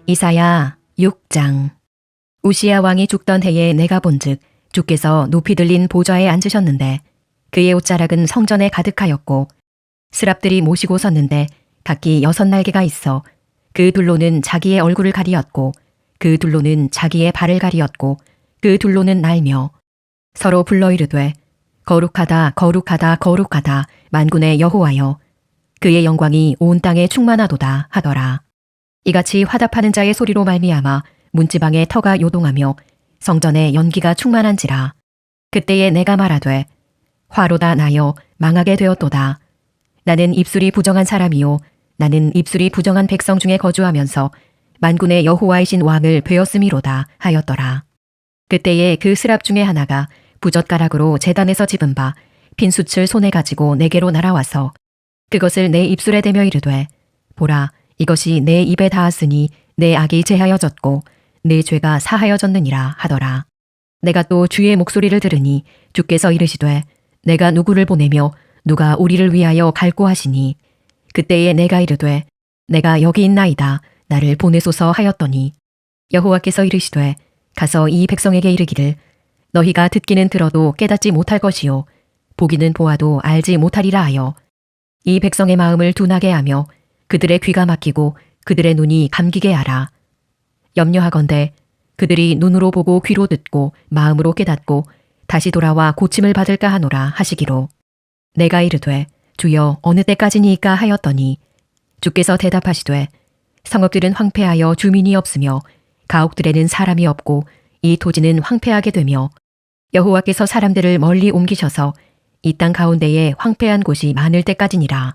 이사야 6장. 우시야 왕이 죽던 해에 내가 본즉 주께서 높이 들린 보좌에 앉으셨는데 그의 옷자락은 성전에 가득하였고 스랍들이 모시고 섰는데 각기 6날개가 있어 그 둘로는 자기의 얼굴을 가리었고 그 둘로는 자기의 발을 가리었고 그 둘로는 날며 서로 불러 이르되 거룩하다 거룩하다 거룩하다 만군의 여호와여 그의 영광이 온 땅에 충만하도다 하더라. 이같이 화답하는 자의 소리로 말미암아 문지방의 터가 요동하며 성전에 연기가 충만한지라. 그때에 내가 말하되 화로다 나여 망하게 되었도다. 나는 입술이 부정한 사람이요 나는 입술이 부정한 백성 중에 거주하면서 만군의 여호와이신 왕을 베었음이로다 하였더라. 그때에 그 스랍 중에 하나가 부젓가락으로 제단에서 집은 바 빈 숯을 손에 가지고 내게로 날아와서 그것을 내 입술에 대며 이르되 보라 이것이 내 입에 닿았으니 내 악이 제하여졌고 내 죄가 사하여졌느니라 하더라. 내가 또 주의 목소리를 들으니 주께서 이르시되 내가 누구를 보내며 누가 우리를 위하여 갈고 하시니 그때에 내가 이르되 내가 여기 있나이다 나를 보내소서 하였더니 여호와께서 이르시되 가서 이 백성에게 이르기를 너희가 듣기는 들어도 깨닫지 못할 것이요 보기는 보아도 알지 못하리라 하여 이 백성의 마음을 둔하게 하며 그들의 귀가 막히고 그들의 눈이 감기게 하라. 염려하건대 그들이 눈으로 보고 귀로 듣고 마음으로 깨닫고 다시 돌아와 고침을 받을까 하노라 하시기로. 내가 이르되 주여 어느 때까지니이까 하였더니 주께서 대답하시되 성읍들은 황폐하여 주민이 없으며 가옥들에는 사람이 없고 이 토지는 황폐하게 되며 여호와께서 사람들을 멀리 옮기셔서 이 땅 가운데에 황폐한 곳이 많을 때까지니라.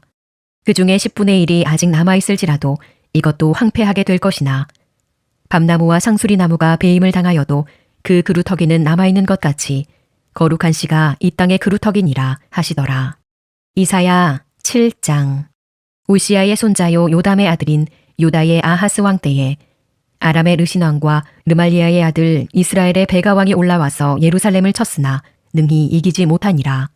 그 중에 10분의 1이 아직 남아있을지라도 이것도 황폐하게 될 것이나 밤나무와 상수리 나무가 배임을 당하여도 그 그루터기는 남아있는 것 같이 거룩한 씨가 이 땅의 그루터기니라 하시더라. 이사야 7장. 우시야의 손자요 요담의 아들인 요다의 아하스 왕 때에 아람의 르신 왕과 르말리아의 아들 이스라엘의 베가 왕이 올라와서 예루살렘을 쳤으나 능히 이기지 못하니라.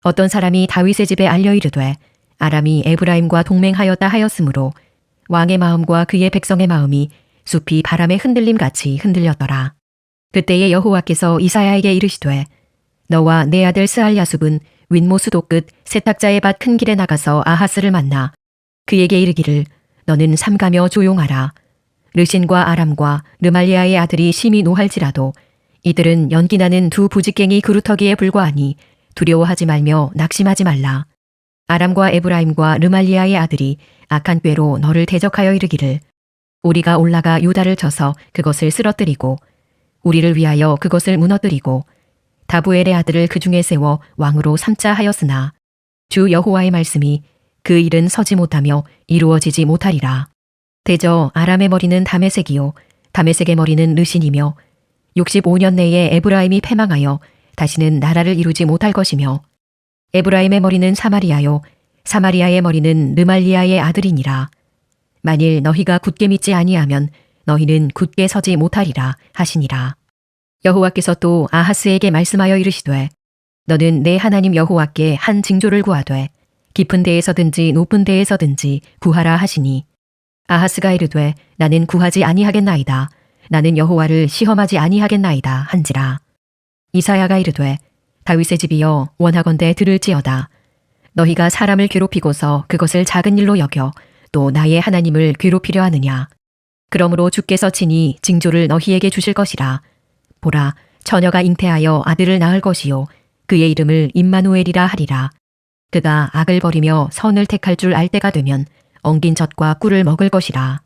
어떤 사람이 다윗의 집에 알려 이르되 아람이 에브라임과 동맹하였다 하였으므로 왕의 마음과 그의 백성의 마음이 숲이 바람의 흔들림같이 흔들렸더라. 그때에 여호와께서 이사야에게 이르시되 너와 내 아들 스알야숲은 윗모 수도 끝 세탁자의 밭 큰 길에 나가서 아하스를 만나 그에게 이르기를 너는 삼가며 조용하라. 르신과 아람과 르말리아의 아들이 심히 노할지라도 이들은 연기나는 두 부직갱이 그루터기에 불과하니 두려워하지 말며 낙심하지 말라. 아람과 에브라임과 르말리아의 아들이 악한 꾀로 너를 대적하여 이르기를 우리가 올라가 유다를 쳐서 그것을 쓰러뜨리고 우리를 위하여 그것을 무너뜨리고 다부엘의 아들을 그 중에 세워 왕으로 삼자 하였으나 주 여호와의 말씀이 그 일은 서지 못하며 이루어지지 못하리라. 대저 아람의 머리는 다메섹이요 다메섹의 머리는 르신이며 65년 내에 에브라임이 패망하여 다시는 나라를 이루지 못할 것이며 에브라임의 머리는 사마리아요 사마리아의 머리는 르말리아의 아들이니라. 만일 너희가 굳게 믿지 아니하면 너희는 굳게 서지 못하리라 하시니라. 여호와께서 또 아하스에게 말씀하여 이르시되 너는 내 하나님 여호와께 한 징조를 구하되 깊은 데에서든지 높은 데에서든지 구하라 하시니 아하스가 이르되 나는 구하지 아니하겠나이다. 나는 여호와를 시험하지 아니하겠나이다 한지라. 이사야가 이르되 다윗의 집이여 원하건대 들을지어다. 너희가 사람을 괴롭히고서 그것을 작은 일로 여겨 또 나의 하나님을 괴롭히려 하느냐. 그러므로 주께서 친히 징조를 너희에게 주실 것이라. 보라 처녀가 잉태하여 아들을 낳을 것이요 그의 이름을 임마누엘이라 하리라. 그가 악을 버리며 선을 택할 줄 알 때가 되면 엉긴 젖과 꿀을 먹을 것이라.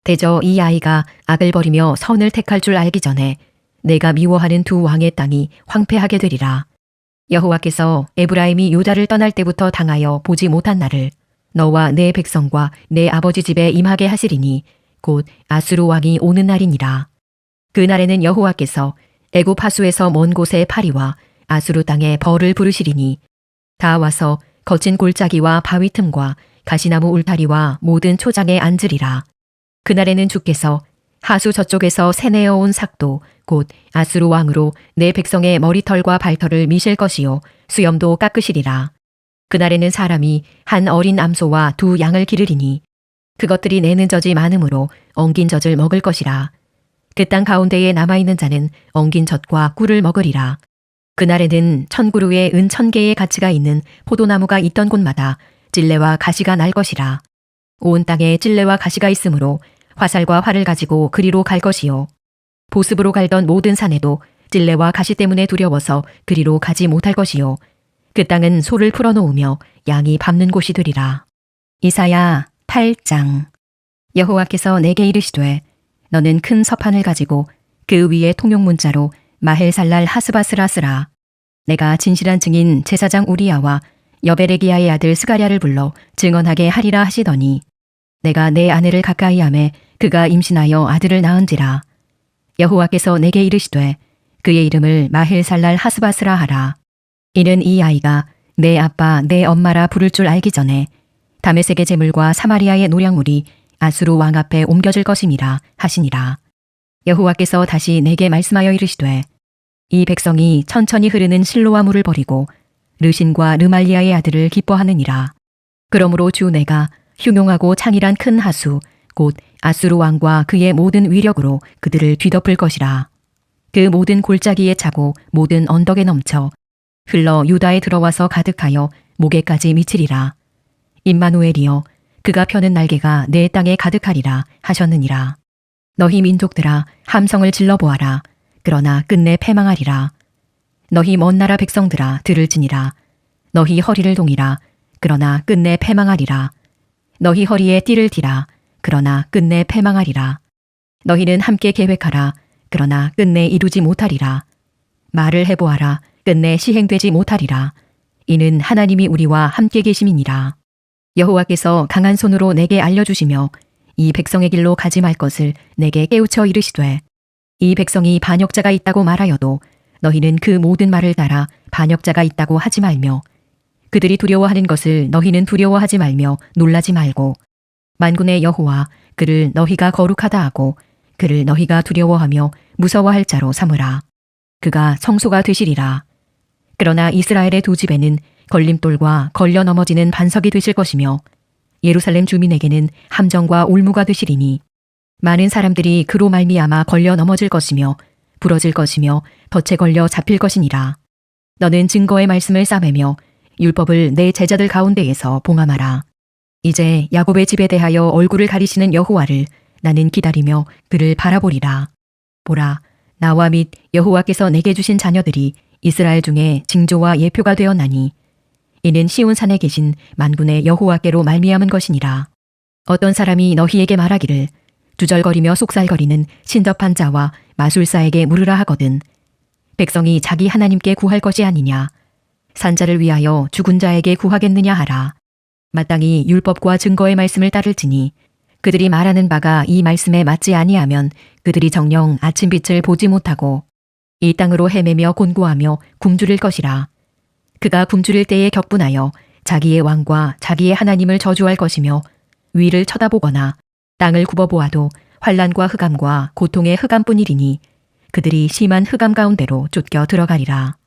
대저 이 아이가 악을 버리며 선을 택할 줄 알기 전에 내가 미워하는 두 왕의 땅이 황폐하게 되리라. 여호와께서 에브라임이 유다를 떠날 때부터 당하여 보지 못한 날을 너와 내 백성과 내 아버지 집에 임하게 하시리니 곧 아수르 왕이 오는 날이니라. 그 날에는 여호와께서 애굽 하수에서 먼 곳에 파리와 아수르 땅에 벌을 부르시리니 다 와서 거친 골짜기와 바위 틈과 가시나무 울타리와 모든 초장에 앉으리라. 그날에는 주께서 하수 저쪽에서 새내어 온 삭도 곧 아수르 왕으로 내 백성의 머리털과 발털을 미실 것이요 수염도 깎으시리라. 그날에는 사람이 한 어린 암소와 두 양을 기르리니 그것들이 내는 젖이 많으므로 엉긴 젖을 먹을 것이라. 그 땅 가운데에 남아있는 자는 엉긴 젖과 꿀을 먹으리라. 그날에는 천그루에 은 1000개의 가치가 있는 포도나무가 있던 곳마다 찔레와 가시가 날 것이라. 온 땅에 찔레와 가시가 있으므로 화살과 활을 가지고 그리로 갈 것이요. 보습으로 갈던 모든 산에도 찔레와 가시 때문에 두려워서 그리로 가지 못할 것이요. 그 땅은 소를 풀어놓으며 양이 밟는 곳이 되리라. 이사야 8장. 여호와께서 내게 이르시되 너는 큰 서판을 가지고 그 위에 통용문자로 마헬살랄 하스바스라 쓰라. 내가 진실한 증인 제사장 우리야와 여베레기야의 아들 스가랴를 불러 증언하게 하리라 하시더니 내가 내 아내를 가까이 하매 그가 임신하여 아들을 낳은지라. 여호와께서 내게 이르시되 그의 이름을 마헬살랄 하스바스라 하라. 이는 이 아이가 내 아빠 내 엄마라 부를 줄 알기 전에 다메섹의 제물과 사마리아의 노량물이 아수르 왕 앞에 옮겨질 것임이라 하시니라. 여호와께서 다시 내게 말씀하여 이르시되 이 백성이 천천히 흐르는 실로와 물을 버리고 르신과 르말리아의 아들을 기뻐하느니라. 그러므로 주 내가 흉용하고 창일한 큰 하수 곧 아수르 왕과 그의 모든 위력으로 그들을 뒤덮을 것이라. 그 모든 골짜기에 차고 모든 언덕에 넘쳐 흘러 유다에 들어와서 가득하여 목에까지 미치리라. 임마누엘이여 그가 펴는 날개가 내 땅에 가득하리라 하셨느니라. 너희 민족들아 함성을 질러보아라. 그러나 끝내 패망하리라. 너희 먼 나라 백성들아 들을지니라. 너희 허리를 동이라. 그러나 끝내 패망하리라. 너희 허리에 띠를 띠라. 그러나 끝내 패망하리라. 너희는 함께 계획하라. 그러나 끝내 이루지 못하리라. 말을 해보아라. 끝내 시행되지 못하리라. 이는 하나님이 우리와 함께 계심이니라. 여호와께서 강한 손으로 내게 알려주시며 이 백성의 길로 가지 말 것을 내게 깨우쳐 이르시되 이 백성이 반역자가 있다고 말하여도 너희는 그 모든 말을 따라 반역자가 있다고 하지 말며 그들이 두려워하는 것을 너희는 두려워하지 말며 놀라지 말고 만군의 여호와 그를 너희가 거룩하다 하고 그를 너희가 두려워하며 무서워할 자로 삼으라. 그가 성소가 되시리라. 그러나 이스라엘의 두 집에는 걸림돌과 걸려 넘어지는 반석이 되실 것이며 예루살렘 주민에게는 함정과 올무가 되시리니 많은 사람들이 그로 말미암아 걸려 넘어질 것이며 부러질 것이며 덫에 걸려 잡힐 것이니라. 너는 증거의 말씀을 싸매며 율법을 내 제자들 가운데에서 봉함하라. 이제 야곱의 집에 대하여 얼굴을 가리시는 여호와를 나는 기다리며 그를 바라보리라. 보라, 나와 및 여호와께서 내게 주신 자녀들이 이스라엘 중에 징조와 예표가 되었나니 이는 시온산에 계신 만군의 여호와께로 말미암은 것이니라. 어떤 사람이 너희에게 말하기를 주절거리며 속살거리는 신접한 자와 마술사에게 물으라 하거든. 백성이 자기 하나님께 구할 것이 아니냐. 산자를 위하여 죽은 자에게 구하겠느냐 하라. 마땅히 율법과 증거의 말씀을 따를지니 그들이 말하는 바가 이 말씀에 맞지 아니하면 그들이 정녕 아침빛을 보지 못하고 이 땅으로 헤매며 곤고하며 굶주릴 것이라. 그가 굶주릴 때에 격분하여 자기의 왕과 자기의 하나님을 저주할 것이며 위를 쳐다보거나 땅을 굽어보아도 환난과 흑암과 고통의 흑암뿐이리니 그들이 심한 흑암 가운데로 쫓겨 들어가리라.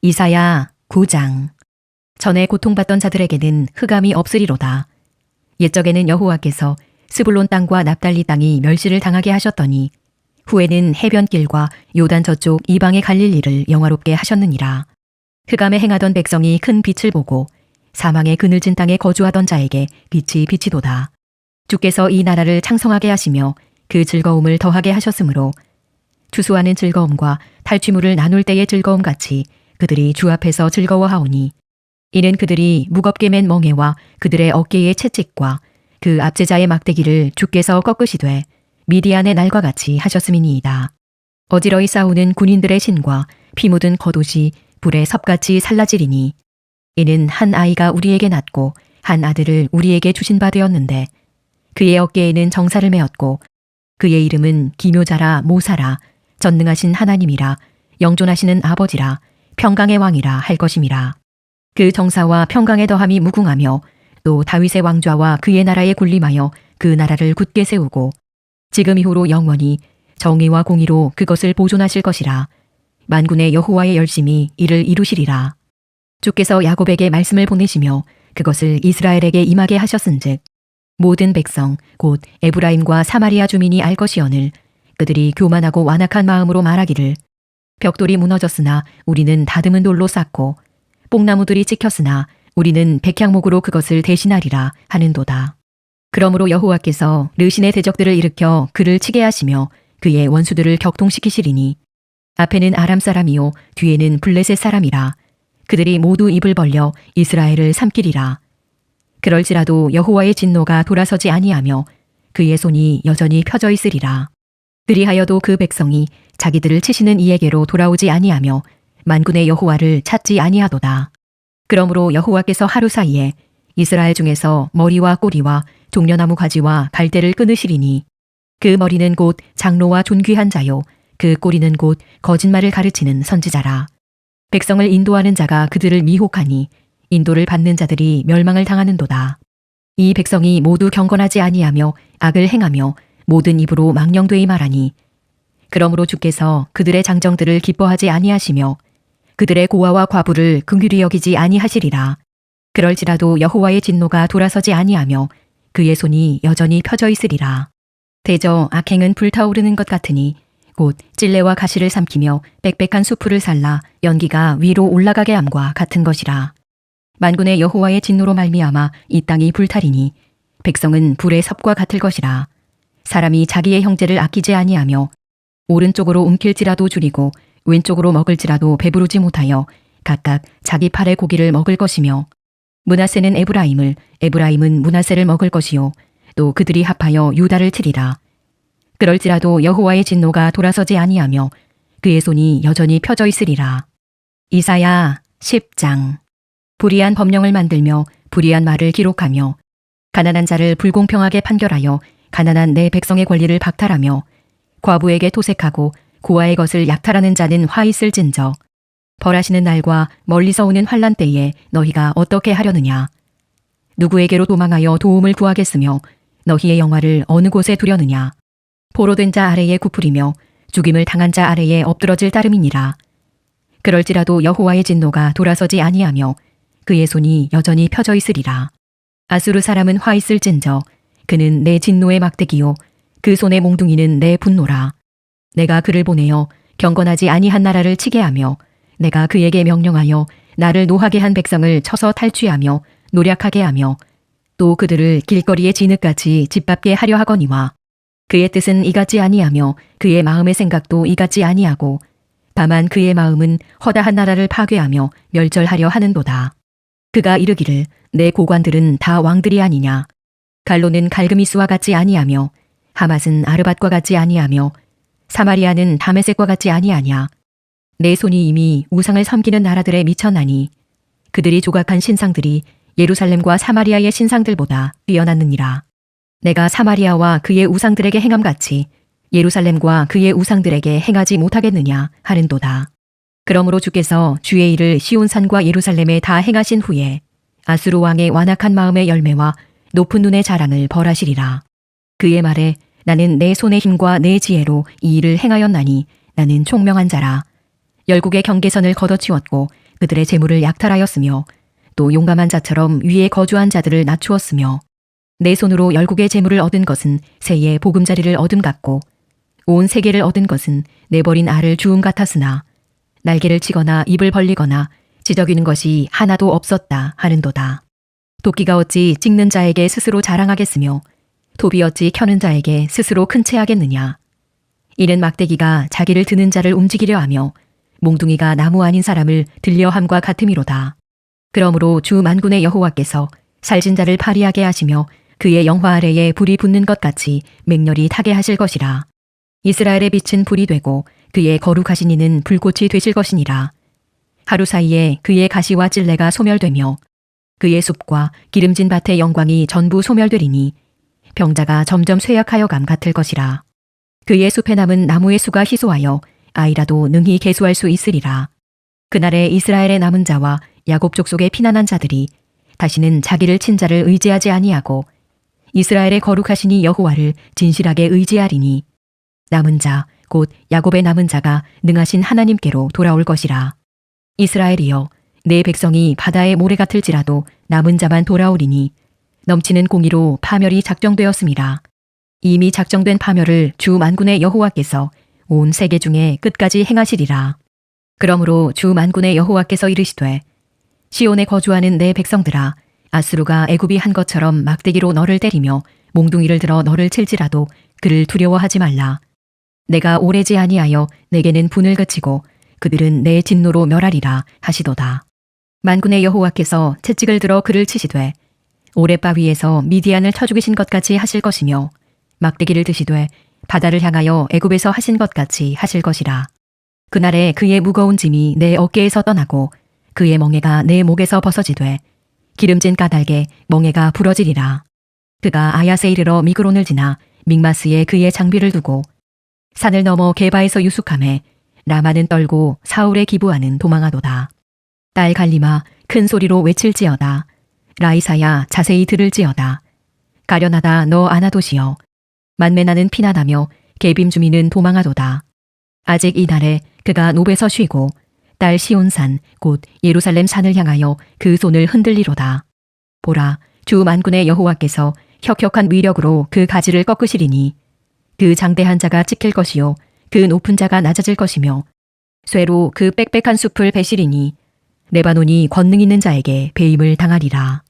이사야 9장. 전에 고통받던 자들에게는 흑암이 없으리로다. 옛적에는 여호와께서 스불론 땅과 납달리 땅이 멸시를 당하게 하셨더니 후에는 해변길과 요단 저쪽 이방의 갈릴리를 영화롭게 하셨느니라. 흑암에 행하던 백성이 큰 빛을 보고 사망의 그늘진 땅에 거주하던 자에게 빛이 비치도다. 주께서 이 나라를 창성하게 하시며 그 즐거움을 더하게 하셨으므로 추수하는 즐거움과 탈취물을 나눌 때의 즐거움같이 그들이 주 앞에서 즐거워하오니 이는 그들이 무겁게 맨 멍에와 그들의 어깨의 채찍과 그 압제자의 막대기를 주께서 꺾으시되 미디안의 날과 같이 하셨음이니이다. 어지러이 싸우는 군인들의 신과 피 묻은 겉옷이 불에 섭같이 살라지리니 이는 한 아이가 우리에게 낳고 한 아들을 우리에게 주신 바 되었는데 그의 어깨에는 정사를 메었고 그의 이름은 기묘자라 모사라 전능하신 하나님이라 영존하시는 아버지라 평강의 왕이라 할 것임이라. 그 정사와 평강의 더함이 무궁하며 또 다윗의 왕좌와 그의 나라에 군림하여 그 나라를 굳게 세우고 지금 이후로 영원히 정의와 공의로 그것을 보존하실 것이라. 만군의 여호와의 열심이 이를 이루시리라. 주께서 야곱에게 말씀을 보내시며 그것을 이스라엘에게 임하게 하셨은즉 모든 백성 곧 에브라임과 사마리아 주민이 알 것이오늘 그들이 교만하고 완악한 마음으로 말하기를 벽돌이 무너졌으나 우리는 다듬은 돌로 쌓고 뽕나무들이 찍혔으나 우리는 백향목으로 그것을 대신하리라 하는도다. 그러므로 여호와께서 르신의 대적들을 일으켜 그를 치게 하시며 그의 원수들을 격동시키시리니 앞에는 아람 사람이요 뒤에는 블레셋 사람이라 그들이 모두 입을 벌려 이스라엘을 삼키리라. 그럴지라도 여호와의 진노가 돌아서지 아니하며 그의 손이 여전히 펴져 있으리라. 그리하여도 그 백성이 자기들을 치시는 이에게로 돌아오지 아니하며 만군의 여호와를 찾지 아니하도다. 그러므로 여호와께서 하루 사이에 이스라엘 중에서 머리와 꼬리와 종려나무 가지와 갈대를 끊으시리니 그 머리는 곧 장로와 존귀한 자요 그 꼬리는 곧 거짓말을 가르치는 선지자라. 백성을 인도하는 자가 그들을 미혹하니 인도를 받는 자들이 멸망을 당하는도다. 이 백성이 모두 경건하지 아니하며 악을 행하며 모든 입으로 망령되이 말하니 그러므로 주께서 그들의 장정들을 기뻐하지 아니하시며 그들의 고아와 과부를 긍휼히 여기지 아니하시리라. 그럴지라도 여호와의 진노가 돌아서지 아니하며 그의 손이 여전히 펴져 있으리라. 대저 악행은 불타오르는 것 같으니 곧 찔레와 가시를 삼키며 빽빽한 수풀을 살라 연기가 위로 올라가게 함과 같은 것이라. 만군의 여호와의 진노로 말미암아 이 땅이 불타리니 백성은 불의 섭과 같을 것이라. 사람이 자기의 형제를 아끼지 아니하며 오른쪽으로 움킬지라도 줄이고 왼쪽으로 먹을지라도 배부르지 못하여 각각 자기 팔의 고기를 먹을 것이며 므낫세는 에브라임을 에브라임은 므낫세를 먹을 것이요 또 그들이 합하여 유다를 치리라. 그럴지라도 여호와의 진노가 돌아서지 아니하며 그의 손이 여전히 펴져 있으리라. 이사야 10장. 불의한 법령을 만들며 불의한 말을 기록하며 가난한 자를 불공평하게 판결하여 가난한 내 백성의 권리를 박탈하며 과부에게 토색하고 고아의 것을 약탈하는 자는 화 있을진저 벌하시는 날과 멀리서 오는 환난 때에 너희가 어떻게 하려느냐. 누구에게로 도망하여 도움을 구하겠으며 너희의 영화를 어느 곳에 두려느냐. 포로된 자 아래에 굽으리며 죽임을 당한 자 아래에 엎드러질 따름이니라. 그럴지라도 여호와의 진노가 돌아서지 아니하며 그의 손이 여전히 펴져 있으리라. 아수르 사람은 화 있을진저 그는 내 진노의 막대기요 그 손의 몽둥이는 내 분노라. 내가 그를 보내어 경건하지 아니한 나라를 치게 하며 내가 그에게 명령하여 나를 노하게 한 백성을 쳐서 탈취하며 노략하게 하며 또 그들을 길거리의 진흙같이 짓밟게 하려 하거니와 그의 뜻은 이같지 아니하며 그의 마음의 생각도 이같지 아니하고 다만 그의 마음은 허다한 나라를 파괴하며 멸절하려 하는도다. 그가 이르기를 내 고관들은 다 왕들이 아니냐. 갈로는 갈그미스와 같지 아니하며 하맛은 아르밧과 같지 아니하며 사마리아는 다메섹과 같지 아니하냐. 내 손이 이미 우상을 섬기는 나라들에 미쳤나니 그들이 조각한 신상들이 예루살렘과 사마리아의 신상들보다 뛰어났느니라. 내가 사마리아와 그의 우상들에게 행함같이 예루살렘과 그의 우상들에게 행하지 못하겠느냐 하는도다. 그러므로 주께서 주의 일을 시온산과 예루살렘에 다 행하신 후에 아수르 왕의 완악한 마음의 열매와 높은 눈의 자랑을 벌하시리라. 그의 말에 나는 내 손의 힘과 내 지혜로 이 일을 행하였나니 나는 총명한 자라. 열국의 경계선을 걷어치웠고 그들의 재물을 약탈하였으며 또 용감한 자처럼 위에 거주한 자들을 낮추었으며 내 손으로 열국의 재물을 얻은 것은 새의 보금자리를 얻음 같고 온 세계를 얻은 것은 내버린 알을 주움 같았으나 날개를 치거나 입을 벌리거나 지저귀는 것이 하나도 없었다 하는도다. 도끼가 어찌 찍는 자에게 스스로 자랑하겠으며 톱이 어찌 켜는 자에게 스스로 큰 채하겠느냐. 이는 막대기가 자기를 드는 자를 움직이려 하며 몽둥이가 나무 아닌 사람을 들려함과 같음이로다. 그러므로 주 만군의 여호와께서 살진 자를 파리하게 하시며 그의 영화 아래에 불이 붙는 것 같이 맹렬히 타게 하실 것이라. 이스라엘의 빛은 불이 되고 그의 거룩하신 이는 불꽃이 되실 것이니라. 하루 사이에 그의 가시와 찔레가 소멸되며 그의 숲과 기름진 밭의 영광이 전부 소멸되리니 병자가 점점 쇠약하여 감 같을 것이라. 그의 숲에 남은 나무의 수가 희소하여 아이라도 능히 계수할 수 있으리라. 그날에 이스라엘의 남은 자와 야곱 족속의 피난한 자들이 다시는 자기를 친 자를 의지하지 아니하고 이스라엘의 거룩하시니 여호와를 진실하게 의지하리니 남은 자 곧 야곱의 남은 자가 능하신 하나님께로 돌아올 것이라. 이스라엘이여 내 백성이 바다의 모래 같을지라도 남은 자만 돌아오리니 넘치는 공의로 파멸이 작정되었습니다. 이미 작정된 파멸을 주 만군의 여호와께서 온 세계 중에 끝까지 행하시리라. 그러므로 주 만군의 여호와께서 이르시되 시온에 거주하는 내 백성들아, 아수르가 애굽이 한 것처럼 막대기로 너를 때리며 몽둥이를 들어 너를 칠지라도 그를 두려워하지 말라. 내가 오래지 아니하여 내게는 분을 그치고 그들은 내 진노로 멸하리라 하시도다. 만군의 여호와께서 채찍을 들어 그를 치시되 오랫바위에서 미디안을 쳐 죽이신 것 같이 하실 것이며 막대기를 드시되 바다를 향하여 애굽에서 하신 것 같이 하실 것이라. 그날에 그의 무거운 짐이 내 어깨에서 떠나고 그의 멍에가 내 목에서 벗어지되 기름진 까닭에 멍에가 부러지리라. 그가 아얏에 이르러 미그론을 지나 믹마스에 그의 장비를 두고 산을 넘어 게바에서 유숙함에 라마는 떨고 사울의 기부하는 도망하도다. 딸 갈리마 큰 소리로 외칠지어다. 라이사야 자세히 들을지어다. 가련하다 너 아나도시여. 만메나는 피난하며 게빔 주민은 도망하도다. 아직 이날에 그가 노베서 쉬고 딸 시온산 곧 예루살렘 산을 향하여 그 손을 흔들리로다. 보라, 주 만군의 여호와께서 혁혁한 위력으로 그 가지를 꺾으시리니 그 장대한 자가 찍힐 것이요 그 높은 자가 낮아질 것이며 쇠로 그 빽빽한 숲을 베시리니 레바논이 권능 있는 자에게 배임을 당하리라.